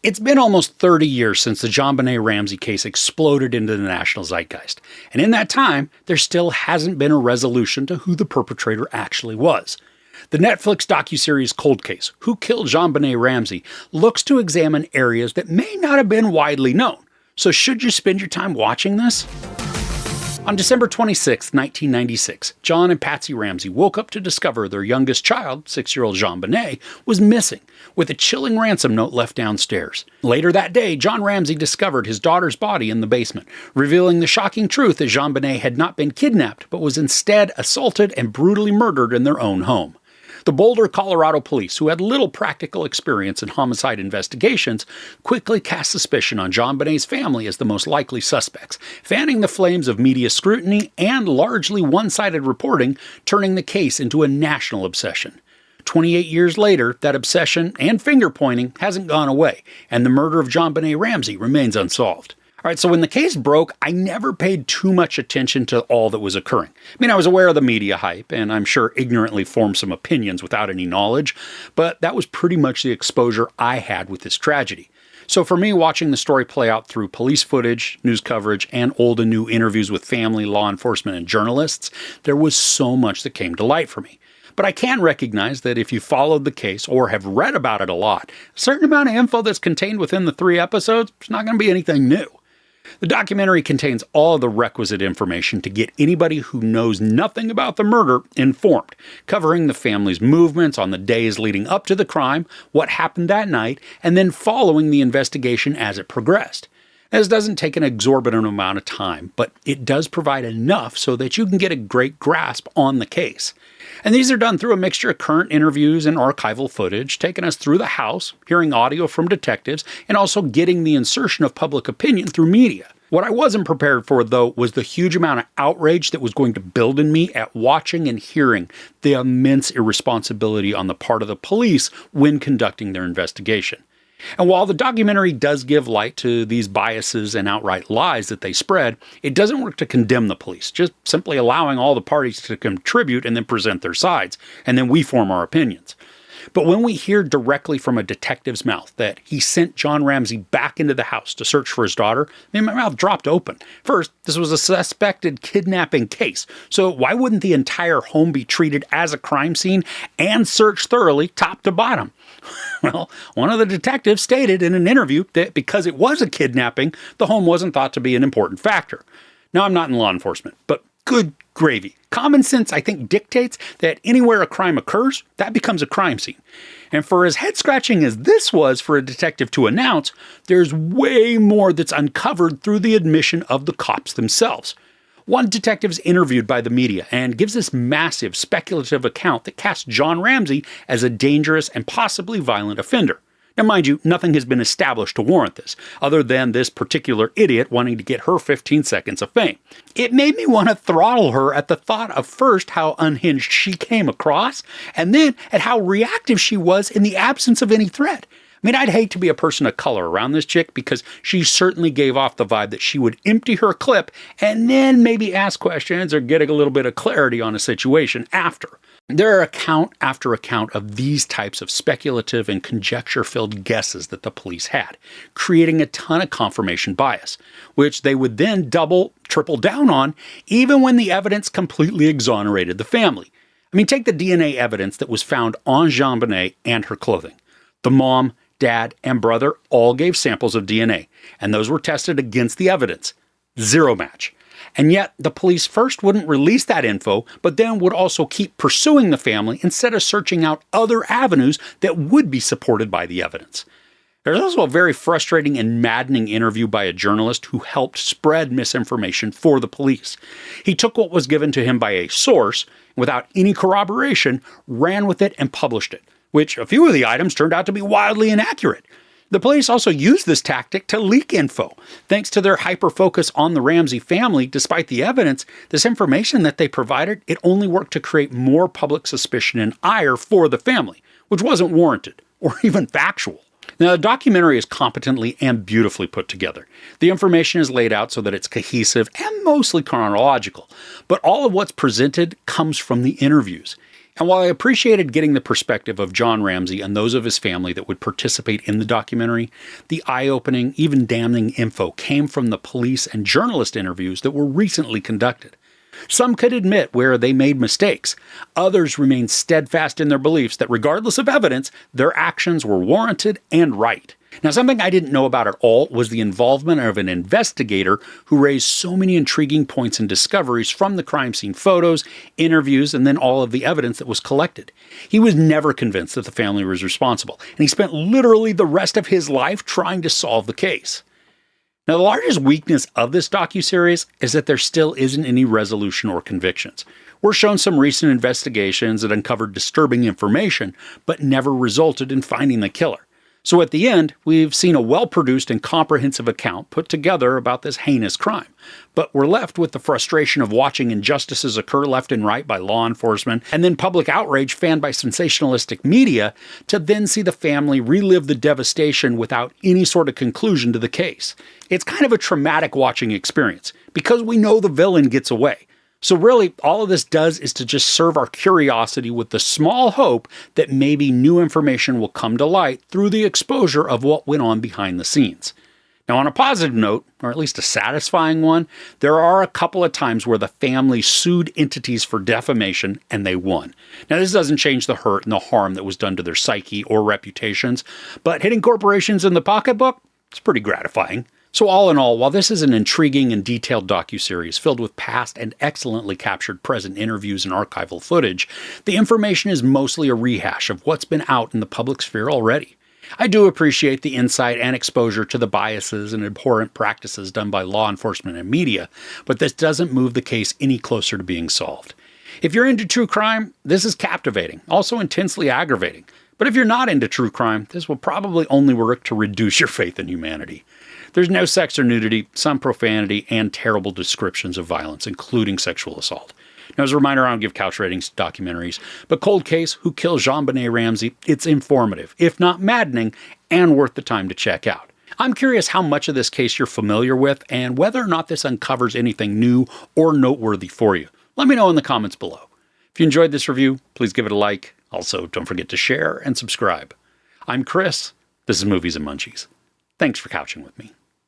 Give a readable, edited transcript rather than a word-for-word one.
It's been almost 30 years since the JonBenét Ramsey case exploded into the national zeitgeist, and in that time, there still hasn't been a resolution to who the perpetrator actually was. The Netflix docuseries Cold Case, Who Killed JonBenét Ramsey, looks to examine areas that may not have been widely known. So should you spend your time watching this? On December 26, 1996, John and Patsy Ramsey woke up to discover their youngest child, 6-year-old JonBenét, was missing, with a chilling ransom note left downstairs. Later that day, John Ramsey discovered his daughter's body in the basement, revealing the shocking truth that JonBenét had not been kidnapped, but was instead assaulted and brutally murdered in their own home. The Boulder, Colorado police, who had little practical experience in homicide investigations, quickly cast suspicion on JonBenét's family as the most likely suspects, fanning the flames of media scrutiny and largely one-sided reporting, turning the case into a national obsession. 28 years later, that obsession and finger-pointing hasn't gone away, and the murder of JonBenét Ramsey remains unsolved. All right, so when the case broke, I never paid too much attention to all that was occurring. I mean, I was aware of the media hype, and I'm sure ignorantly formed some opinions without any knowledge, but that was pretty much the exposure I had with this tragedy. So for me, watching the story play out through police footage, news coverage, and old and new interviews with family, law enforcement, and journalists, there was so much that came to light for me. But I can recognize that if you followed the case or have read about it a lot, a certain amount of info that's contained within the 3 episodes is not going to be anything new. The documentary contains all the requisite information to get anybody who knows nothing about the murder informed, covering the family's movements on the days leading up to the crime, what happened that night, and then following the investigation as it progressed. This doesn't take an exorbitant amount of time, but it does provide enough so that you can get a great grasp on the case. And these are done through a mixture of current interviews and archival footage, taking us through the house, hearing audio from detectives, and also getting the insertion of public opinion through media. What I wasn't prepared for, though, was the huge amount of outrage that was going to build in me at watching and hearing the immense irresponsibility on the part of the police when conducting their investigation. And while the documentary does give light to these biases and outright lies that they spread, it doesn't work to condemn the police, just simply allowing all the parties to contribute and then present their sides, and then we form our opinions. But when we hear directly from a detective's mouth that he sent John Ramsey back into the house to search for his daughter, my mouth dropped open. First, this was a suspected kidnapping case, so why wouldn't the entire home be treated as a crime scene and searched thoroughly top to bottom? Well, one of the detectives stated in an interview that because it was a kidnapping, the home wasn't thought to be an important factor. Now, I'm not in law enforcement, but good gravy. Common sense, I think, dictates that anywhere a crime occurs, that becomes a crime scene. And for as head-scratching as this was for a detective to announce, there's way more that's uncovered through the admission of the cops themselves. One detective is interviewed by the media and gives this massive speculative account that casts John Ramsey as a dangerous and possibly violent offender. Now, mind you, nothing has been established to warrant this, other than this particular idiot wanting to get her 15 seconds of fame. It made me want to throttle her at the thought of first how unhinged she came across, and then at how reactive she was in the absence of any threat. I mean, I'd hate to be a person of color around this chick because she certainly gave off the vibe that she would empty her clip and then maybe ask questions or get a little bit of clarity on a situation after. There are account after account of these types of speculative and conjecture-filled guesses that the police had, creating a ton of confirmation bias, which they would then double, triple down on, even when the evidence completely exonerated the family. I mean, take the DNA evidence that was found on JonBenét and her clothing. The mom, dad, and brother all gave samples of DNA, and those were tested against the evidence. Zero match. And yet, the police first wouldn't release that info, but then would also keep pursuing the family instead of searching out other avenues that would be supported by the evidence. There's also a very frustrating and maddening interview by a journalist who helped spread misinformation for the police. He took what was given to him by a source, without any corroboration, ran with it and published it, which a few of the items turned out to be wildly inaccurate. The police also used this tactic to leak info. Thanks to their hyper-focus on the Ramsey family, despite the evidence, this information that they provided, it only worked to create more public suspicion and ire for the family, which wasn't warranted or even factual. Now, the documentary is competently and beautifully put together. The information is laid out so that it's cohesive and mostly chronological, but all of what's presented comes from the interviews. And while I appreciated getting the perspective of John Ramsey and those of his family that would participate in the documentary, the eye-opening, even damning info came from the police and journalist interviews that were recently conducted. Some could admit where they made mistakes. Others remained steadfast in their beliefs that regardless of evidence, their actions were warranted and right. Now, something I didn't know about at all was the involvement of an investigator who raised so many intriguing points and discoveries from the crime scene photos, interviews, and then all of the evidence that was collected. He was never convinced that the family was responsible, and he spent literally the rest of his life trying to solve the case. Now, the largest weakness of this docuseries is that there still isn't any resolution or convictions. We're shown some recent investigations that uncovered disturbing information, but never resulted in finding the killer. So at the end, we've seen a well-produced and comprehensive account put together about this heinous crime. But we're left with the frustration of watching injustices occur left and right by law enforcement, and then public outrage fanned by sensationalistic media, to then see the family relive the devastation without any sort of conclusion to the case. It's kind of a traumatic watching experience, because we know the villain gets away. So really, all of this does is to just serve our curiosity with the small hope that maybe new information will come to light through the exposure of what went on behind the scenes. Now, on a positive note, or at least a satisfying one, there are a couple of times where the family sued entities for defamation and they won. Now, this doesn't change the hurt and the harm that was done to their psyche or reputations, but hitting corporations in the pocketbook, it's pretty gratifying. So all in all, while this is an intriguing and detailed docuseries filled with past and excellently captured present interviews and archival footage, the information is mostly a rehash of what's been out in the public sphere already. I do appreciate the insight and exposure to the biases and abhorrent practices done by law enforcement and media, but this doesn't move the case any closer to being solved. If you're into true crime, this is captivating, also intensely aggravating. But if you're not into true crime, this will probably only work to reduce your faith in humanity. There's no sex or nudity, some profanity, and terrible descriptions of violence, including sexual assault. Now, as a reminder, I don't give couch ratings to documentaries, but Cold Case, Who Killed JonBenét Ramsey, it's informative, if not maddening, and worth the time to check out. I'm curious how much of this case you're familiar with, and whether or not this uncovers anything new or noteworthy for you. Let me know in the comments below. If you enjoyed this review, please give it a like. Also, don't forget to share and subscribe. I'm Chris. This is Movies and Munchies. Thanks for couching with me.